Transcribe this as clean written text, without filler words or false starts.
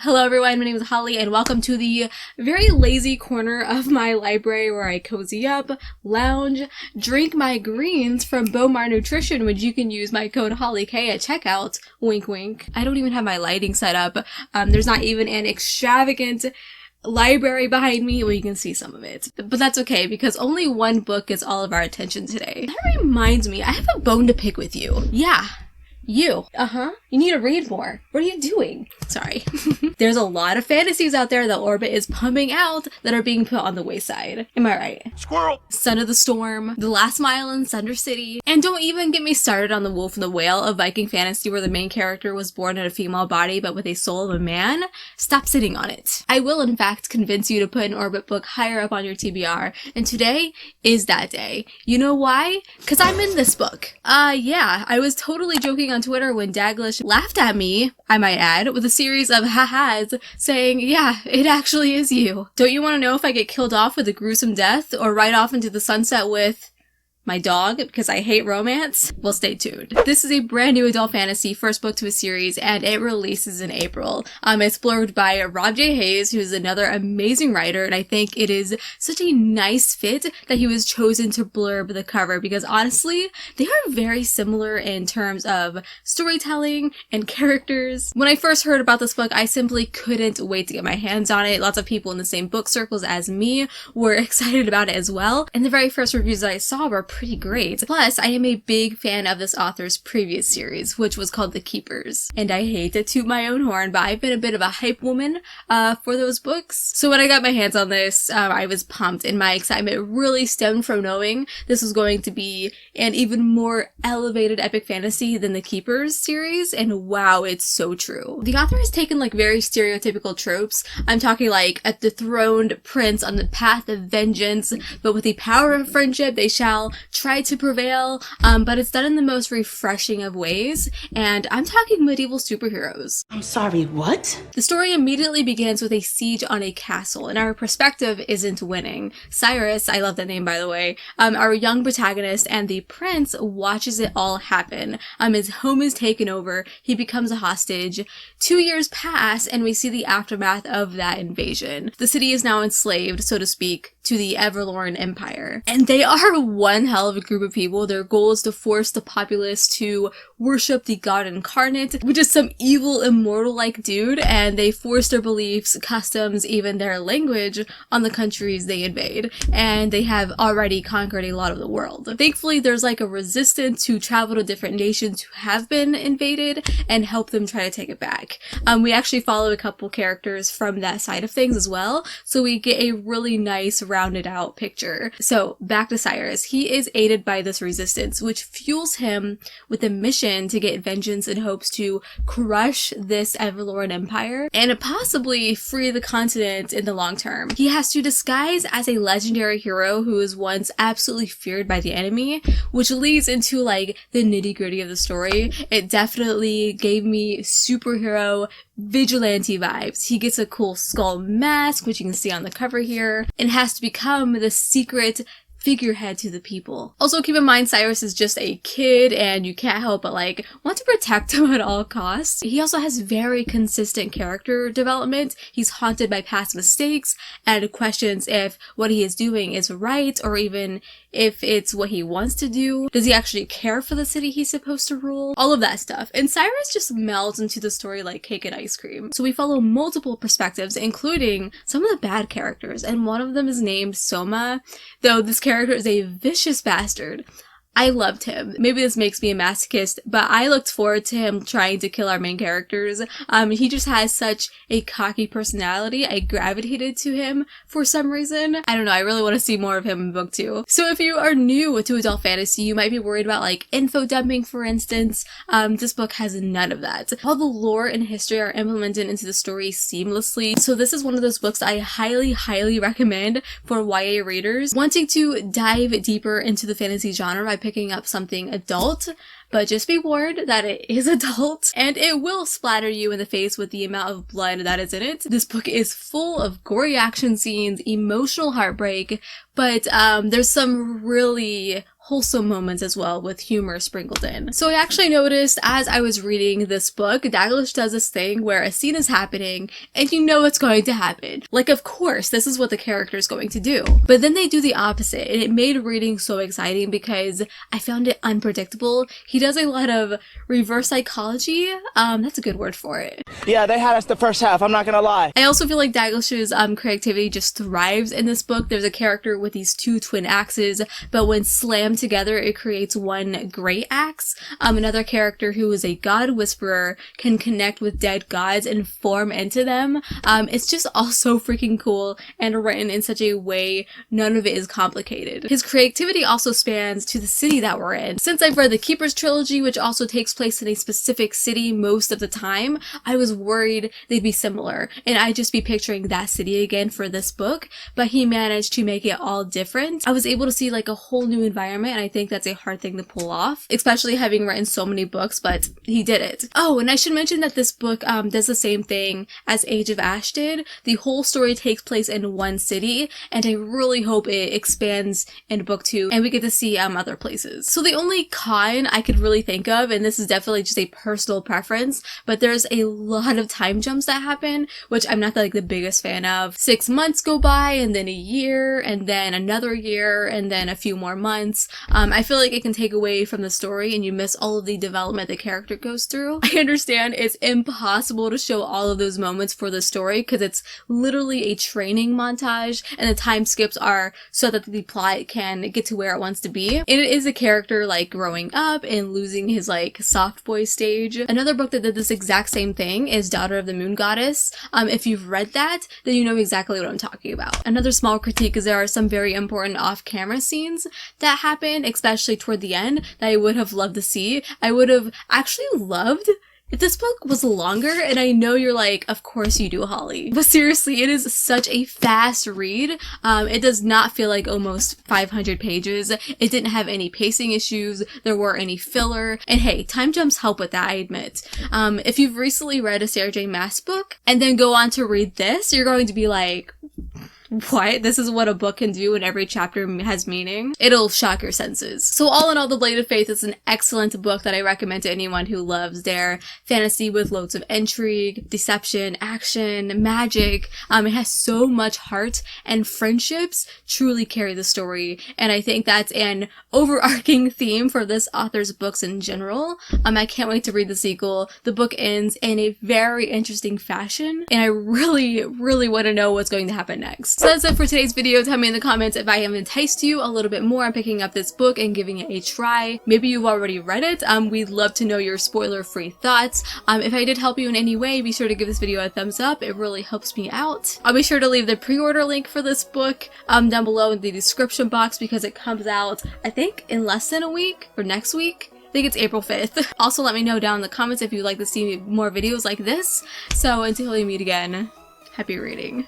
Hello everyone, my name is Holly and welcome to the very lazy corner of my library where I cozy up, lounge, drink my greens from Bomar Nutrition, which you can use my code HollyK at checkout. Wink wink. I don't even have my lighting set up. There's not even an extravagant library behind me. Well, you can see some of it. But that's okay because only one book gets all of our attention today. That reminds me, I have a bone to pick with you. Yeah. You. You need to read more. What are you doing? Sorry. There's a lot of fantasies out there that Orbit is pumping out that are being put on the wayside. Am I right? Squirrel! Son of the Storm, The Last Mile in Sunder City, and don't even get me started on The Wolf and the Whale, a Viking fantasy where the main character was born in a female body but with a soul of a man. Stop sitting on it. I will in fact convince you to put an Orbit book higher up on your TBR, and today is that day. You know why? Because I'm in this book. Yeah, I was totally joking on Twitter when Daglish laughed at me, I might add, with a series of ha-has saying, yeah, it actually is you. Don't you want to know if I get killed off with a gruesome death or ride off into the sunset with my dog because I hate romance? Well, stay tuned. This is a brand new adult fantasy first book to a series and it releases in April. It's blurbed by Rob J. Hayes, who is another amazing writer, and I think it is such a nice fit that he was chosen to blurb the cover because honestly, they are very similar in terms of storytelling and characters. When I first heard about this book, I simply couldn't wait to get my hands on it. Lots of people in the same book circles as me were excited about it as well, and the very first reviews that I saw were pretty great. Plus, I am a big fan of this author's previous series, which was called The Keepers. And I hate to toot my own horn, but I've been a bit of a hype woman for those books. So when I got my hands on this, I was pumped, and my excitement really stemmed from knowing this was going to be an even more elevated epic fantasy than The Keepers series, and wow, it's so true. The author has taken like very stereotypical tropes. I'm talking like a dethroned prince on the path of vengeance, but with the power of friendship, they shall try to prevail, but it's done in the most refreshing of ways, and I'm talking medieval superheroes. I'm sorry, what? The story immediately begins with a siege on a castle, and our perspective isn't winning. Cyrus, I love that name by the way, our young protagonist, and the prince watches it all happen. His home is taken over, he becomes a hostage. 2 years pass, and we see the aftermath of that invasion. The city is now enslaved, so to speak, to the Everlorn Empire. And they are one hell of a group of people. Their goal is to force the populace to worship the god incarnate, which is some evil immortal-like dude, and they force their beliefs, customs, even their language on the countries they invade. And they have already conquered a lot of the world. Thankfully, there's like a resistance to travel to different nations who have been invaded and help them try to take it back. We actually follow a couple characters from that side of things as well, so we get a really nice rounded out picture. So back to Cyrus. He is aided by this resistance, which fuels him with a mission to get vengeance in hopes to crush this Everlorn Empire and possibly free the continent in the long term. He has to disguise as a legendary hero who was once absolutely feared by the enemy, which leads into like the nitty-gritty of the story. It definitely gave me superhero vigilante vibes. He gets a cool skull mask, which you can see on the cover here, and has to become the secret figurehead to the people. Also keep in mind Cyrus is just a kid and you can't help but like want to protect him at all costs. He also has very consistent character development. He's haunted by past mistakes and questions if what he is doing is right or even if it's what he wants to do. Does he actually care for the city he's supposed to rule? All of that stuff. And Cyrus just melds into the story like cake and ice cream. So we follow multiple perspectives, including some of the bad characters, and one of them is named Soma, though this character is a vicious bastard. I loved him. Maybe this makes me a masochist, but I looked forward to him trying to kill our main characters. He just has such a cocky personality. I gravitated to him for some reason. I don't know, I really want to see more of him in book 2. So if you are new to adult fantasy, you might be worried about like info dumping, for instance. This book has none of that. All the lore and history are implemented into the story seamlessly. So this is one of those books I highly recommend for YA readers wanting to dive deeper into the fantasy genre by picking up something adult, but just be warned that it is adult and it will splatter you in the face with the amount of blood that is in it. This book is full of gory action scenes, emotional heartbreak, but there's some really wholesome moments as well with humor sprinkled in. So I actually noticed as I was reading this book, Daglish does this thing where a scene is happening and you know it's going to happen. Like, of course, this is what the character is going to do. But then they do the opposite, and it made reading so exciting because I found it unpredictable. He does a lot of reverse psychology. That's a good word for it. Yeah, they had us the first half, I'm not gonna lie. I also feel like Daglish's creativity just thrives in this book. There's a character with these two twin axes, but when slammed together, it creates one great axe. Another character who is a god whisperer can connect with dead gods and form into them. It's just all so freaking cool and written in such a way none of it is complicated. His creativity also spans to the city that we're in. Since I've read the Keeper's trilogy, which also takes place in a specific city most of the time, I was worried they'd be similar and I'd just be picturing that city again for this book, but he managed to make it all different. I was able to see like a whole new environment, and I think that's a hard thing to pull off, especially having written so many books, but he did it. Oh, and I should mention that this book does the same thing as Age of Ash did. The whole story takes place in one city, and I really hope it expands in book 2 and we get to see other places. So the only con I could really think of, and this is definitely just a personal preference, but there's a lot of time jumps that happen, which I'm not like the biggest fan of. 6 months go by, and then a year, and then another year, and then a few more months. I feel like it can take away from the story and you miss all of the development the character goes through. I understand it's impossible to show all of those moments for the story because it's literally a training montage, and the time skips are so that the plot can get to where it wants to be. And it is a character like growing up and losing his like soft boy stage. Another book that did this exact same thing is Daughter of the Moon Goddess. If you've read that, then you know exactly what I'm talking about. Another small critique is there are some very important off-camera scenes that happen, especially toward the end, that I would have loved to see. I would have actually loved if this book was longer, and I know you're like, of course you do, Holly. But seriously, it is such a fast read. It does not feel like almost 500 pages. It didn't have any pacing issues. There weren't any filler. And hey, time jumps help with that, I admit. If you've recently read a Sarah J. Maas book and then go on to read this, you're going to be like, what? This is what a book can do and every chapter has meaning? It'll shock your senses. So all in all, The Blade of Faith is an excellent book that I recommend to anyone who loves their fantasy with loads of intrigue, deception, action, magic. It has so much heart, and friendships truly carry the story, and I think that's an overarching theme for this author's books in general. I can't wait to read the sequel. The book ends in a very interesting fashion, and I really want to know what's going to happen next. So that's it for today's video. Tell me in the comments if I have enticed you a little bit more on picking up this book and giving it a try. Maybe you've already read it. We'd love to know your spoiler-free thoughts. If I did help you in any way, be sure to give this video a thumbs up. It really helps me out. I'll be sure to leave the pre-order link for this book down below in the description box because it comes out, I think, in less than a week or next week. I think it's April 5th. Also, let me know down in the comments if you'd like to see more videos like this. So until we meet again, happy reading.